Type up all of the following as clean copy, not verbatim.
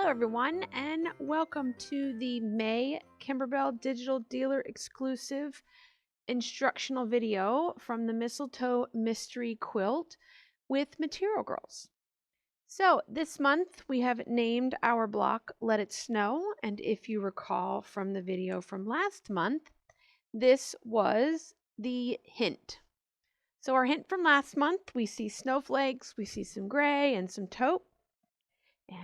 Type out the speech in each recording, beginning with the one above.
Hello everyone, and welcome to the May Kimberbell Digital Dealer exclusive instructional video from the Mistletoe Mystery Quilt with Material Girls. So this month we have named our block Let It Snow, and if you recall from the video from last month, this was the hint. So our hint from last month, we see snowflakes, we see some gray and some taupe.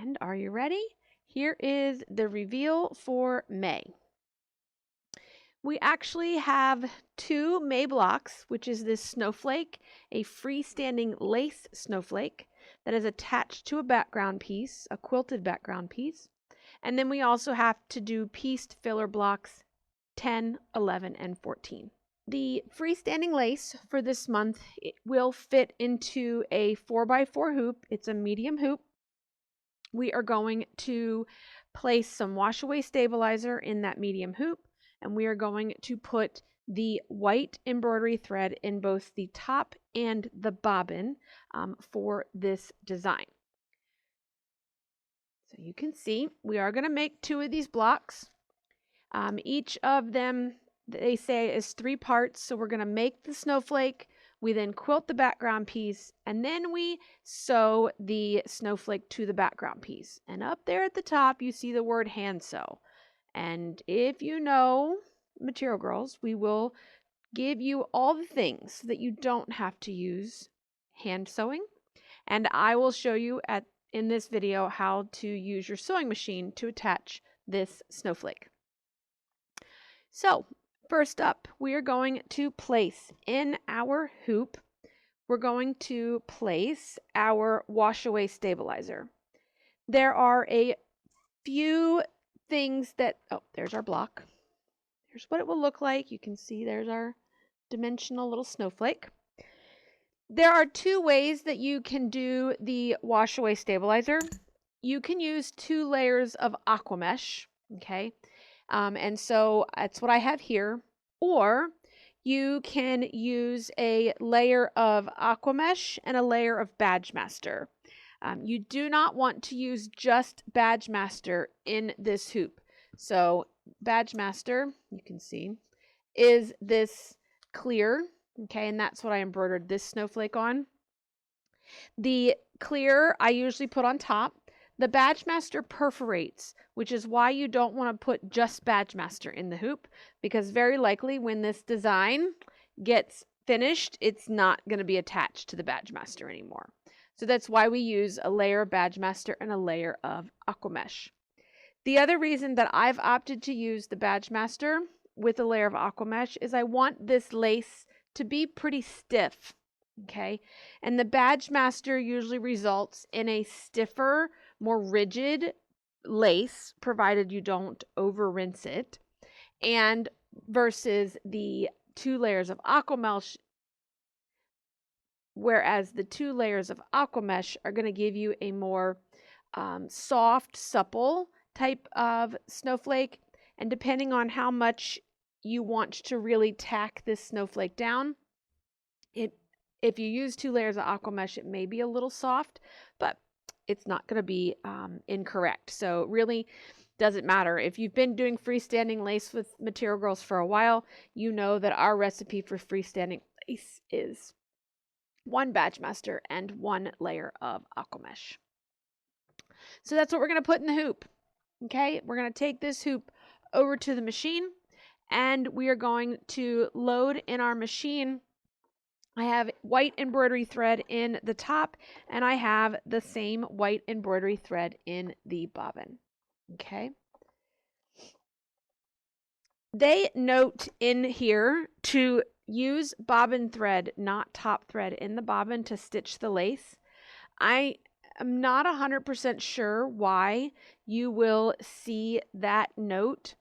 And are you ready? Here is the reveal for May. We actually have two May blocks, which is this snowflake, a freestanding lace snowflake that is attached to a background piece, a quilted background piece. And then we also have to do pieced filler blocks 10, 11, and 14. The freestanding lace for this month will fit into a 4x4 hoop. It's a medium hoop. We are going to place some wash away stabilizer in that medium hoop, and we are going to put the white embroidery thread in both the top and the bobbin for this design. So you can see we are going to make two of these blocks. Each of them, they say, is 3 parts. So we're going to make the snowflake. We then quilt the background piece, and then we sew the snowflake to the background piece. And up there at the top, you see the word hand sew. And if you know Material Girls, we will give you all the things so that you don't have to use hand sewing. And I will show you in this video how to use your sewing machine to attach this snowflake. So first up, we are going to place in our hoop, we're going to place our wash away stabilizer. There are a few things that, there's our block. Here's what it will look like. You can see there's our dimensional little snowflake. There are 2 ways that you can do the wash away stabilizer. You can use 2 layers of aqua mesh, okay? And so that's what I have here. Or you can use a layer of aqua mesh and a layer of Badge Master. You do not want to use just Badge Master in this hoop. So Badge Master, you can see, is this clear, okay, and that's what I embroidered this snowflake on. The clear I usually put on top. The Badge Master perforates, which is why you don't want to put just Badge Master in the hoop, because very likely when this design gets finished, it's not going to be attached to the Badge Master anymore. So that's why we use a layer of Badge Master and a layer of aqua mesh. The other reason that I've opted to use the Badge Master with a layer of aqua mesh is I want this lace to be pretty stiff, okay? And the Badge Master usually results in a stiffer, more rigid lace, provided you don't over rinse it, and versus the 2 layers of aqua mesh, whereas the 2 layers of aqua mesh are going to give you a more soft, supple type of snowflake. And depending on how much you want to really tack this snowflake down, if you use 2 layers of aqua mesh, it may be a little soft, but it's not going to be incorrect. So it really doesn't matter. If you've been doing freestanding lace with Material Girls for a while, you know that our recipe for freestanding lace is 1 Badge Master and 1 layer of aqua mesh. So that's what we're going to put in the hoop. Okay, we're going to take this hoop over to the machine, and we are going to load in our machine. I have white embroidery thread in the top, and I have the same white embroidery thread in the bobbin. Okay. They note in here to use bobbin thread, not top thread, in the bobbin to stitch the lace. I am not 100% sure why you will see that note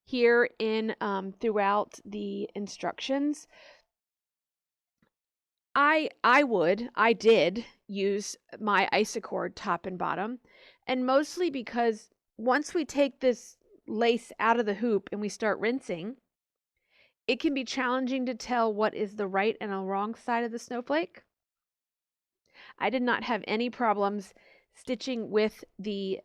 here in throughout the instructions. I did use my Isacord top and bottom, and mostly because once we take this lace out of the hoop and we start rinsing, it can be challenging to tell what is the right and the wrong side of the snowflake. I did not have any problems stitching with the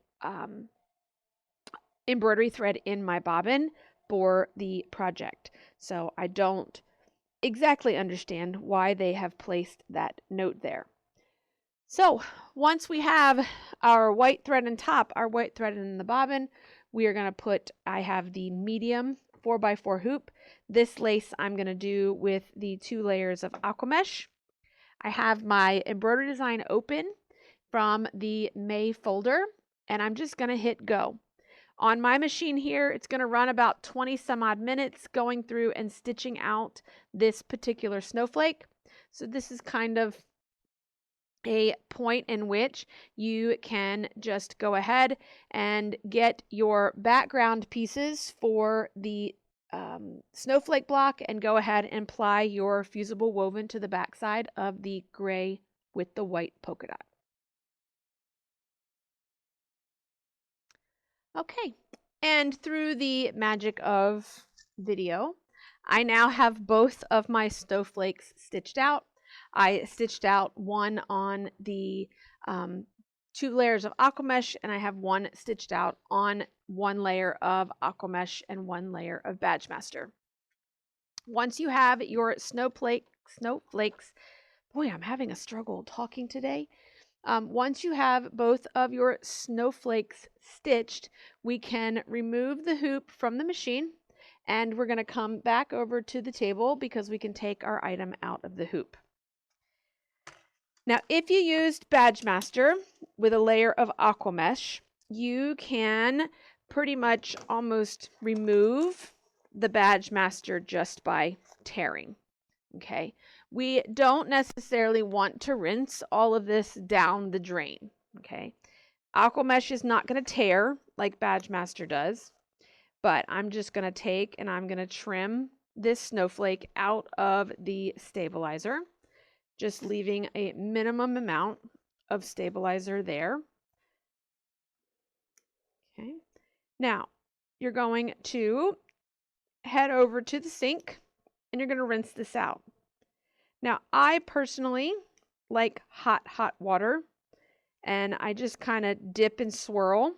embroidery thread in my bobbin for the project. So I don't exactly understand why they have placed that note there. So once we have our white thread on top, our white thread in the bobbin, we are going to put, I have the medium 4x4 hoop. This lace I'm going to do with the 2 layers of aqua mesh. I have my embroidery design open from the May folder, and I'm just going to hit go. On my machine here, it's going to run about 20 some odd minutes going through and stitching out this particular snowflake. So this is kind of a point in which you can just go ahead and get your background pieces for the snowflake block and go ahead and apply your fusible woven to the backside of the gray with the white polka dot. Okay, and through the magic of video, I now have both of my snowflakes stitched out. I stitched out one on the 2 layers of aqua mesh, and I have one stitched out on 1 layer of aqua mesh and 1 layer of Badge Master. Once you have your snowflakes, boy, I'm having a struggle talking today. Once you have both of your snowflakes stitched, we can remove the hoop from the machine, and we're going to come back over to the table because we can take our item out of the hoop. Now, if you used Badge Master with a layer of aqua mesh, you can pretty much almost remove the Badge Master just by tearing. Okay, we don't necessarily want to rinse all of this down the drain. Okay, aqua mesh is not going to tear like Badge Master does, but I'm just going to take and I'm going to trim this snowflake out of the stabilizer, just leaving a minimum amount of stabilizer there. Okay, now you're going to head over to the sink and you're going to rinse this out. Now, I personally like hot water, and I just kind of dip and swirl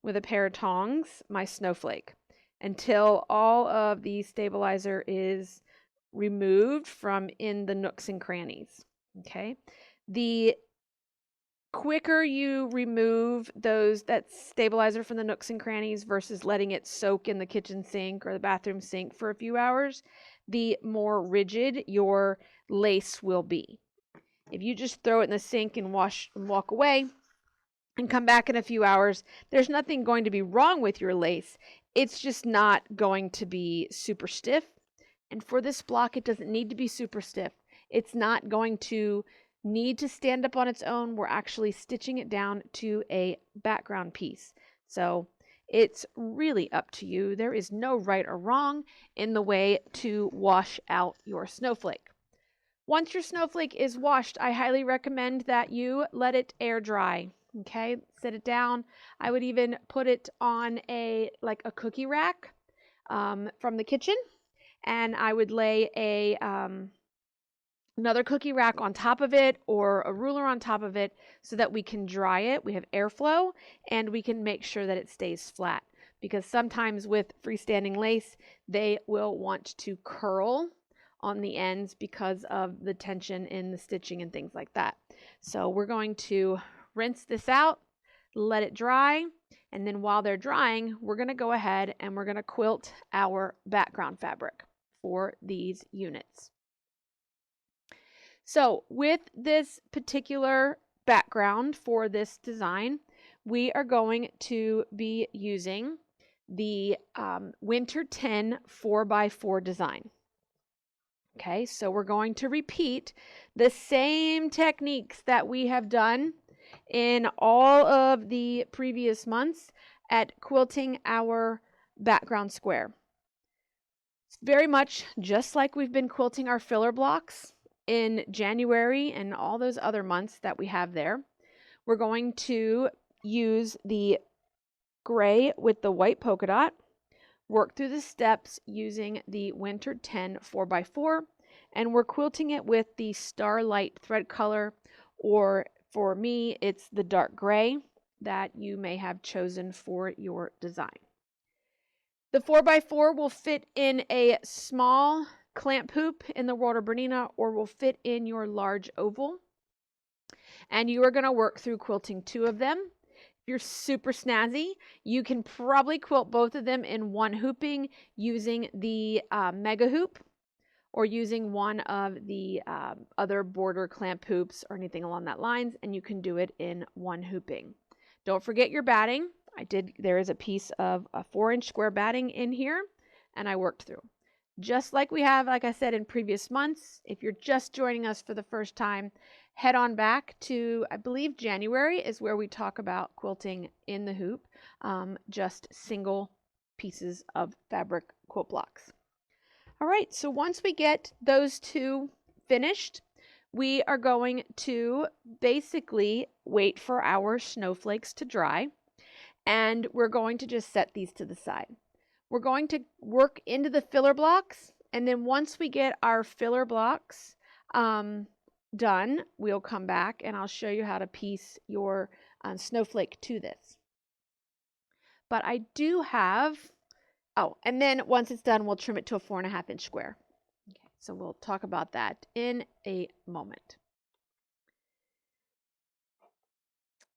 with a pair of tongs my snowflake until all of the stabilizer is removed from in the nooks and crannies. Okay, the quicker you remove that stabilizer from the nooks and crannies versus letting it soak in the kitchen sink or the bathroom sink for a few hours, the more rigid your lace will be. If you just throw it in the sink and walk away and come back in a few hours, there's nothing going to be wrong with your lace. It's just not going to be super stiff. And for this block, it doesn't need to be super stiff. It's not going to need to stand up on its own. We're actually stitching it down to a background piece. So it's really up to you. There is no right or wrong in the way to wash out your snowflake. Once your snowflake is washed, I highly recommend that you let it air dry. Okay, set it down. I would even put it on a cookie rack from the kitchen, and I would lay another cookie rack on top of it or a ruler on top of it so that we can dry it. We have airflow, and we can make sure that it stays flat, because sometimes with freestanding lace, they will want to curl on the ends because of the tension in the stitching and things like that. So we're going to rinse this out, let it dry, and then while they're drying, we're going to go ahead and we're going to quilt our background fabric for these units. So with this particular background for this design, we are going to be using the Winter 10 4x4 design. Okay, so we're going to repeat the same techniques that we have done in all of the previous months at quilting our background square. It's very much just like we've been quilting our filler blocks in January and all those other months that we have there. We're going to use the gray with the white polka dot, work through the steps using the Winter 10 4x4, and we're quilting it with the Starlight thread color, or for me, it's the dark gray that you may have chosen for your design. The 4x4 will fit in a small clamp hoop in the Walter Bernina, or will fit in your large oval. And you are going to work through quilting 2 of them. If you're super snazzy, you can probably quilt both of them in one hooping using the mega hoop, or using one of the other border clamp hoops or anything along that lines, and you can do it in one hooping. Don't forget your batting. There is a piece of a 4-inch square batting in here, and I worked through. Just like we have, like I said, in previous months. If you're just joining us for the first time, head on back to, I believe January is where we talk about quilting in the hoop, just single pieces of fabric quilt blocks. All right, so once we get those 2 finished, we are going to basically wait for our snowflakes to dry, and we're going to just set these to the side. We're going to work into the filler blocks, and then once we get our filler blocks done, we'll come back and I'll show you how to piece your snowflake to this. But I do have, and then once it's done, we'll trim it to a 4.5-inch square. Okay, so we'll talk about that in a moment.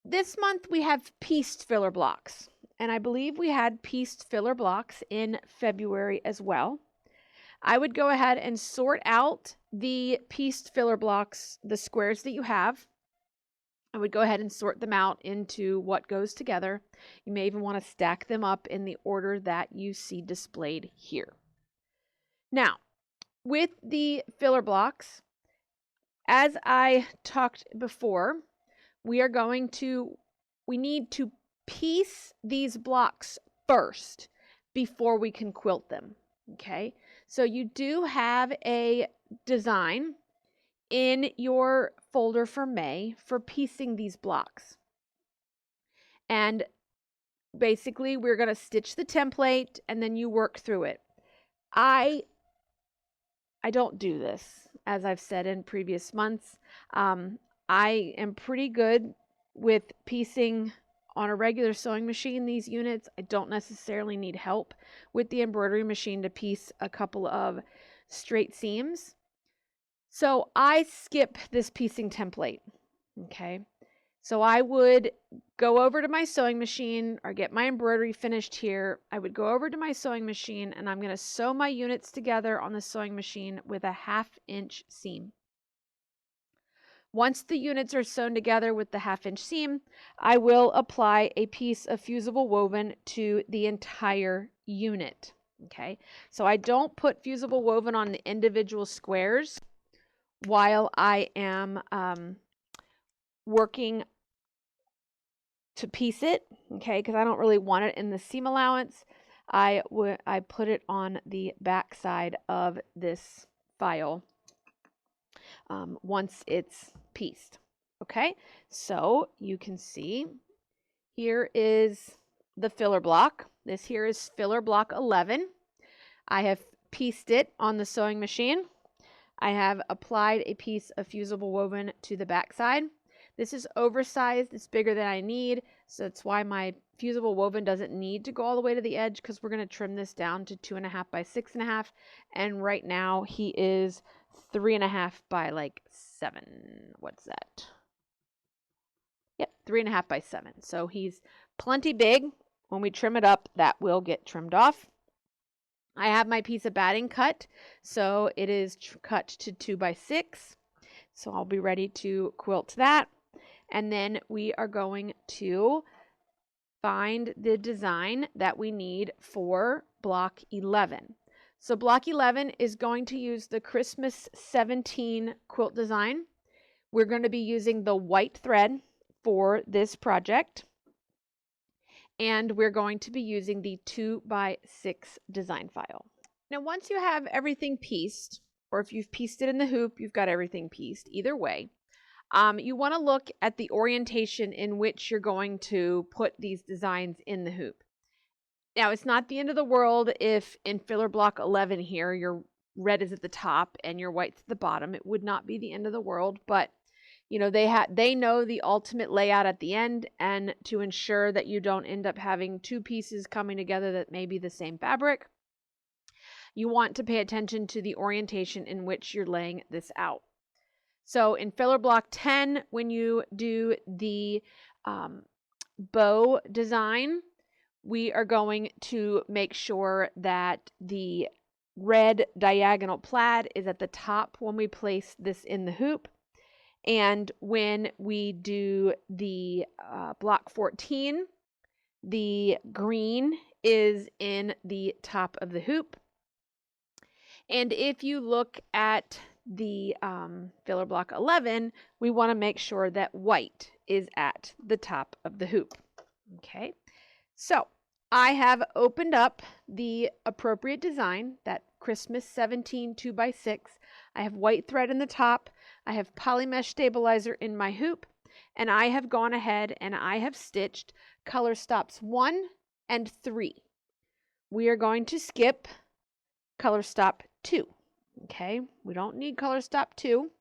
This month we have pieced filler blocks, and I believe we had pieced filler blocks in February as well. I would go ahead and sort out the pieced filler blocks, the squares that you have. I would go ahead and sort them out into what goes together. You may even want to stack them up in the order that you see displayed here. Now, with the filler blocks, as I talked before, we need to piece these blocks first before we can quilt them. Okay, so you do have a design in your folder for May for piecing these blocks. And basically we're going to stitch the template and then you work through it. I don't do this, as I've said in previous months. I am pretty good with piecing on a regular sewing machine these units. I don't necessarily need help with the embroidery machine to piece a couple of straight seams. So I skip this piecing template. Okay, so I would go over to my sewing machine or get my embroidery finished here. I would go over to my sewing machine and I'm going to sew my units together on the sewing machine with a 1/2-inch seam. Once the units are sewn together with the 1/2-inch seam, I will apply a piece of fusible woven to the entire unit. Okay, so I don't put fusible woven on the individual squares while I am working to piece it, okay, because I don't really want it in the seam allowance. I put it on the back side of this file once it's pieced. Okay, so you can see here is the filler block. This here is filler block 11. I have pieced it on the sewing machine. I have applied a piece of fusible woven to the back side. This is oversized, it's bigger than I need, so that's why my fusible woven doesn't need to go all the way to the edge, because we're going to trim this down to 2.5 by 6.5, and right now he is 3.5 by like 7. What's that? Yep, 3.5 by 7. So he's plenty big. When we trim it up, that will get trimmed off. I have my piece of batting cut, so it is cut to 2 by 6. So I'll be ready to quilt that. And then we are going to find the design that we need for block 11. So block 11 is going to use the Christmas 17 quilt design. We're going to be using the white thread for this project. And we're going to be using the 2 by 6 design file. Now, once you have everything pieced, or if you've pieced it in the hoop, you've got everything pieced, either way, you want to look at the orientation in which you're going to put these designs in the hoop. Now, it's not the end of the world if in filler block 11 here, your red is at the top and your white's at the bottom. It would not be the end of the world, but you know, they know the ultimate layout at the end, and to ensure that you don't end up having two pieces coming together that may be the same fabric, you want to pay attention to the orientation in which you're laying this out. So in filler block 10, when you do the bow design, we are going to make sure that the red diagonal plaid is at the top when we place this in the hoop. And when we do the block 14, the green is in the top of the hoop. And if you look at the filler block 11, we want to make sure that white is at the top of the hoop. Okay, so I have opened up the appropriate design, that Christmas 17 2x6. I have white thread in the top. I have poly mesh stabilizer in my hoop, and I have gone ahead and I have stitched color stops 1 and 3. We are going to skip color stop 2. Okay, we don't need color stop 2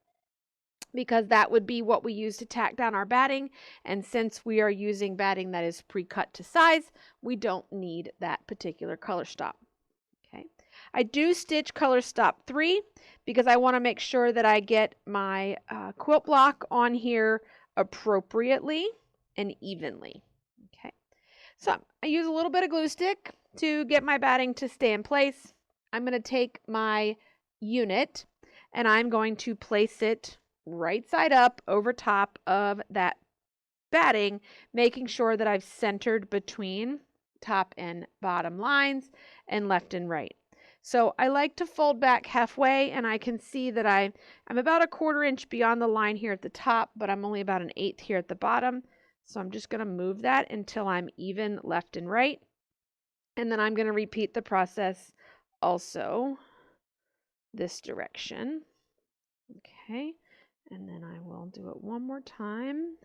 because that would be what we use to tack down our batting, and since we are using batting that is pre-cut to size, we don't need that particular color stop. Okay, I do stitch color stop 3 because I want to make sure that I get my quilt block on here appropriately and evenly. Okay, so I use a little bit of glue stick to get my batting to stay in place. I'm going to take my unit and I'm going to place it right side up over top of that batting, making sure that I've centered between top and bottom lines and left and right. So I like to fold back halfway, and I can see that I'm about a 1/4 inch beyond the line here at the top, but I'm only about 1/8 here at the bottom. So I'm just going to move that until I'm even left and right. And then I'm going to repeat the process also this direction. Okay, and then I will do it one more time.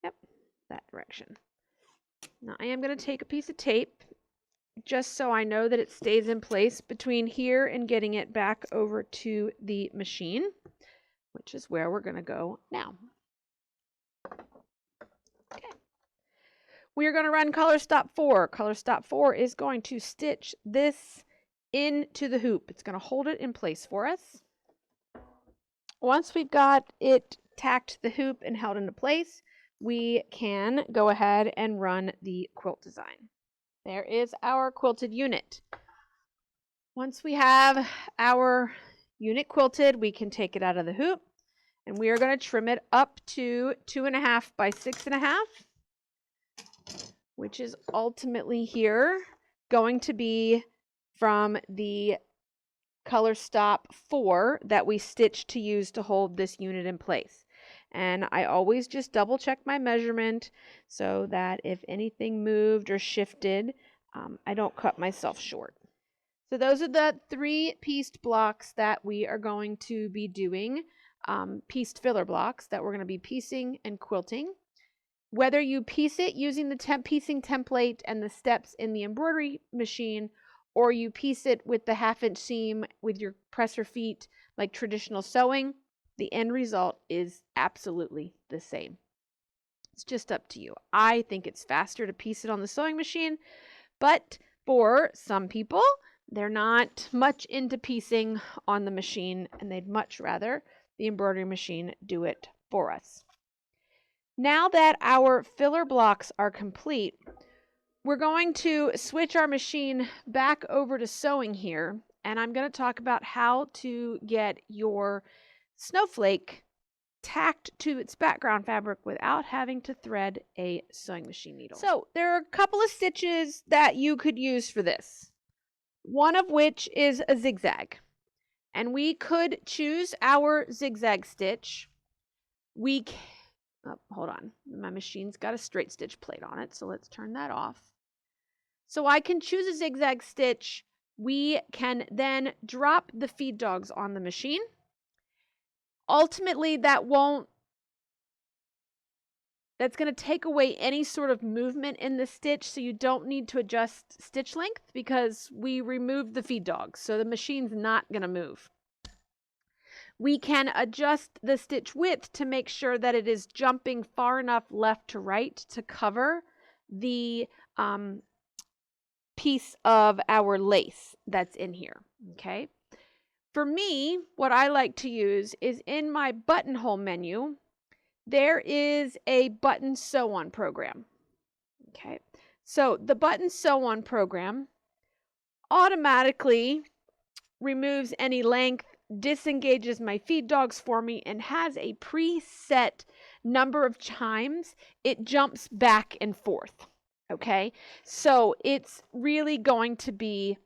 Yep, that direction. Now I am going to take a piece of tape just so I know that it stays in place between here and getting it back over to the machine, which is where we're going to go now. Okay. We are going to run color stop 4. Color stop 4 is going to stitch this into the hoop. It's going to hold it in place for us. Once we've got it tacked to the hoop and held into place, we can go ahead and run the quilt design. There is our quilted unit. Once we have our unit quilted, we can take it out of the hoop, and we are going to trim it up to 2.5 by 6.5, which is ultimately here going to be from the color stop 4 that we stitched to use to hold this unit in place. And I always just double check my measurement so that if anything moved or shifted, I don't cut myself short. So those are the 3 pieced blocks that we are going to be doing, pieced filler blocks that we're going to be piecing and quilting. Whether you piece it using the piecing template and the steps in the embroidery machine, or you piece it with the 1/2 inch seam with your presser feet like traditional sewing, the end result is absolutely the same. It's just up to you. I think it's faster to piece it on the sewing machine, but for some people, they're not much into piecing on the machine, and they'd much rather the embroidery machine do it for us. Now that our filler blocks are complete, we're going to switch our machine back over to sewing here, and I'm going to talk about how to get your snowflake tacked to its background fabric without having to thread a sewing machine needle. So there are a couple of stitches that you could use for this, one of which is a zigzag, and we could choose our zigzag stitch. Hold on, my machine's got a straight stitch plate on it, so let's turn that off. So I can choose a zigzag stitch. We can then drop the feed dogs on the machine. Ultimately, that's going to take away any sort of movement in the stitch, so you don't need to adjust stitch length because we removed the feed dogs, so the machine's not going to move. We can adjust the stitch width to make sure that it is jumping far enough left to right to cover the piece of our lace that's in here, okay? For me, what I like to use is in my buttonhole menu, there is a button sew-on program, okay? So the button sew-on program automatically removes any length, disengages my feed dogs for me, and has a preset number of times it jumps back and forth. Okay, so it's really going to be,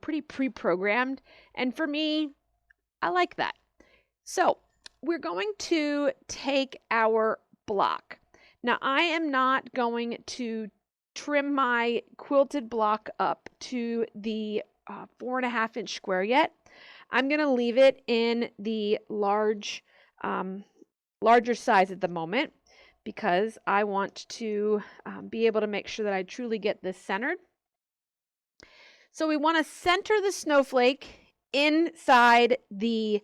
pretty pre-programmed. And for me, I like that. So we're going to take our block. Now, I am not going to trim my quilted block up to the 4.5-inch square yet. I'm going to leave it in the larger size at the moment because I want to be able to make sure that I truly get this centered. So we want to center the snowflake inside the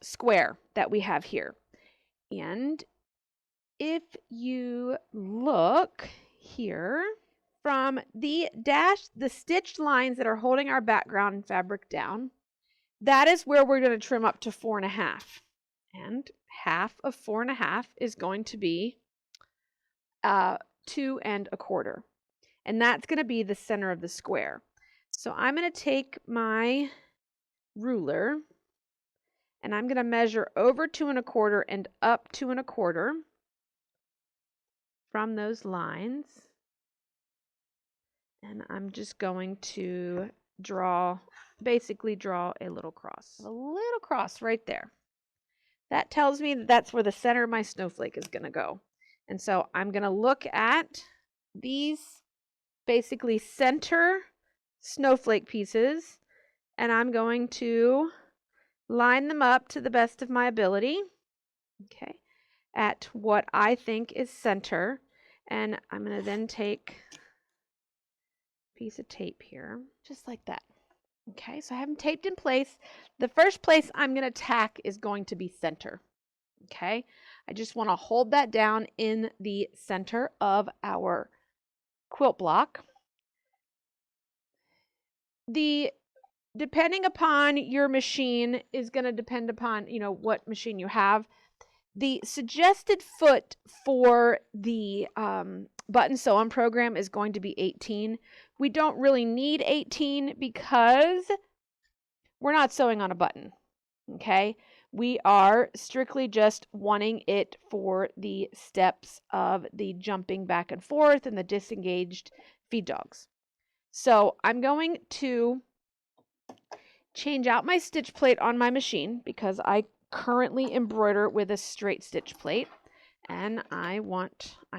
square that we have here. And if you look here, from the stitched lines that are holding our background fabric down, that is where we're going to trim up to 4.5. And half of 4.5 is going to be 2.25. And that's going to be the center of the square. So I'm going to take my ruler and I'm going to measure over 2.25 and up 2.25 from those lines. And I'm just going to basically draw a little cross. A little cross right there. That tells me that that's where the center of my snowflake is going to go. And so I'm going to look at these basically center snowflake pieces, and I'm going to line them up to the best of my ability, okay, at what I think is center. And I'm going to then take a piece of tape here, just like that. Okay, so I have them taped in place. The first place I'm going to tack is going to be center. Okay, I just want to hold that down in the center of our quilt block. Depending upon your machine is going to depend upon, what machine you have. The suggested foot for the button sew-on program is going to be 18. We don't really need 18 because we're not sewing on a button, okay? We are strictly just wanting it for the steps of the jumping back and forth and the disengaged feed dogs. So I'm going to change out my stitch plate on my machine because I currently embroider with a straight stitch plate, and I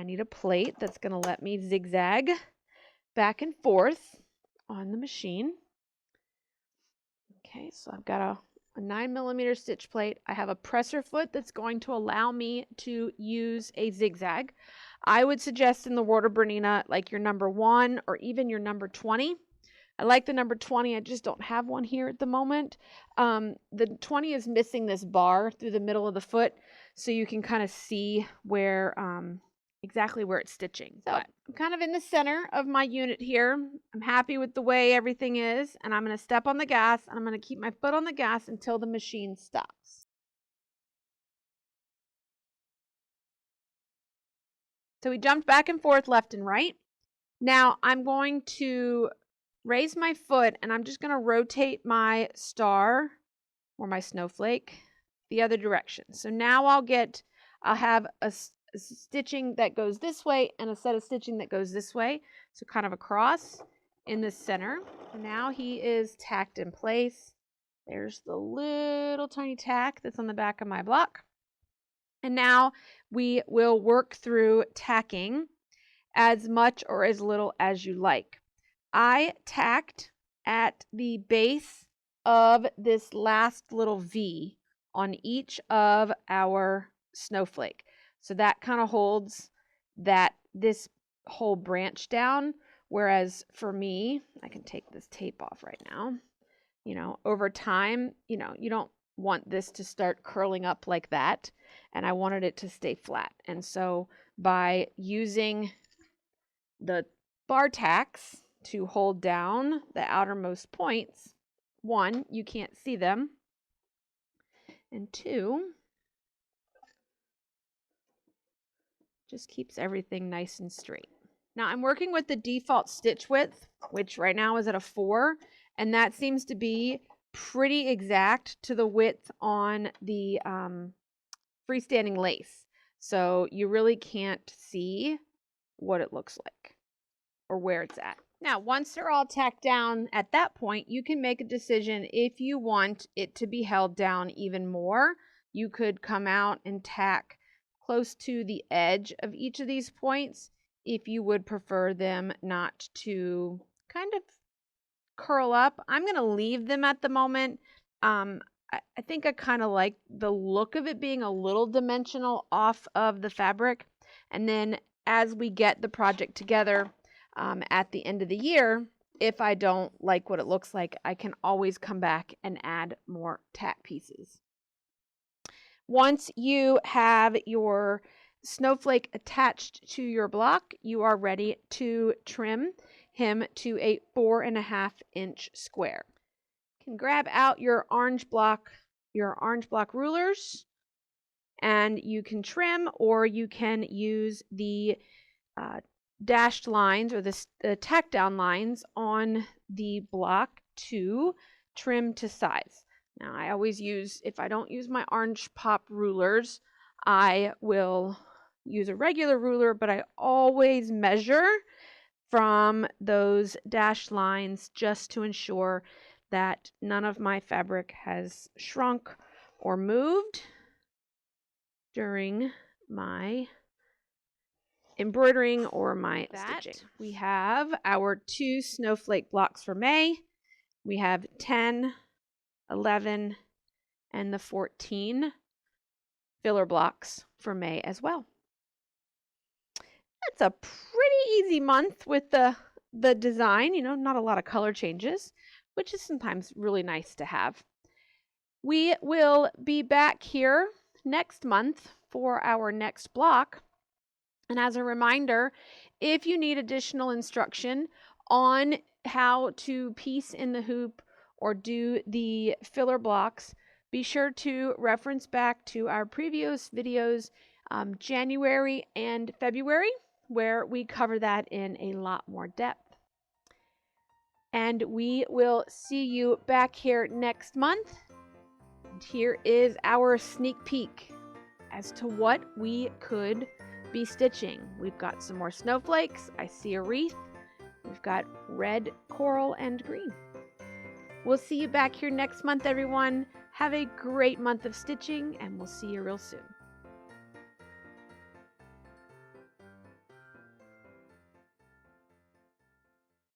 need a plate that's going to let me zigzag back and forth on the machine. Okay, so I've got a 9mm stitch plate. I have a presser foot that's going to allow me to use a zigzag. I would suggest in the Water Bernina like your number 1 or even your number 20. I like the number 20. I just don't have one here at the moment. The 20 is missing this bar through the middle of the foot, so you can kind of see where exactly where it's stitching. So I'm kind of in the center of my unit here. I'm happy with the way everything is, and I'm going to step on the gas, and I'm going to keep my foot on the gas until the machine stops. So we jumped back and forth left and right. Now I'm going to raise my foot, and I'm just going to rotate my star or my snowflake the other direction. So now I'll have a stitching that goes this way and a set of stitching that goes this way. So kind of a cross in the center. Now he is tacked in place. There's the little tiny tack that's on the back of my block. And now we will work through tacking as much or as little as you like. I tacked at the base of this last little V on each of our snowflake. So that kind of holds this whole branch down. Whereas for me, I can take this tape off right now. Over time, you don't want this to start curling up like that, and I wanted it to stay flat. And so by using the bar tacks to hold down the outermost points, one, you can't see them, and two, just keeps everything nice and straight. Now I'm working with the default stitch width, which right now is at a 4, and that seems to be pretty exact to the width on the freestanding lace. So you really can't see what it looks like or where it's at. Now, once they're all tacked down at that point, you can make a decision if you want it to be held down even more. You could come out and tack close to the edge of each of these points if you would prefer them not to kind of curl up. I'm going to leave them at the moment. I think I kind of like the look of it being a little dimensional off of the fabric. And then as we get the project together at the end of the year, if I don't like what it looks like, I can always come back and add more tack pieces. Once you have your snowflake attached to your block, you are ready to trim him to a 4.5-inch square. You can grab out your orange block rulers, and you can trim, or you can use the dashed lines or the tack down lines on the block to trim to size. Now I always use, if I don't use my orange pop rulers, I will use a regular ruler, but I always measure from those dashed lines just to ensure that none of my fabric has shrunk or moved during my embroidering or my stitching. We have our 2 snowflake blocks for May. We have 10, 11, and the 14 filler blocks for May as well. That's a pretty easy month with the design, not a lot of color changes, which is sometimes really nice to have. We will be back here next month for our next block. And as a reminder, if you need additional instruction on how to piece in the hoop or do the filler blocks, be sure to reference back to our previous videos, January and February, where we cover that in a lot more depth. And we will see you back here next month. And here is our sneak peek as to what we could be stitching. We've got some more snowflakes. I see a wreath. We've got red, coral, and green. We'll see you back here next month, everyone. Have a great month of stitching, and we'll see you real soon.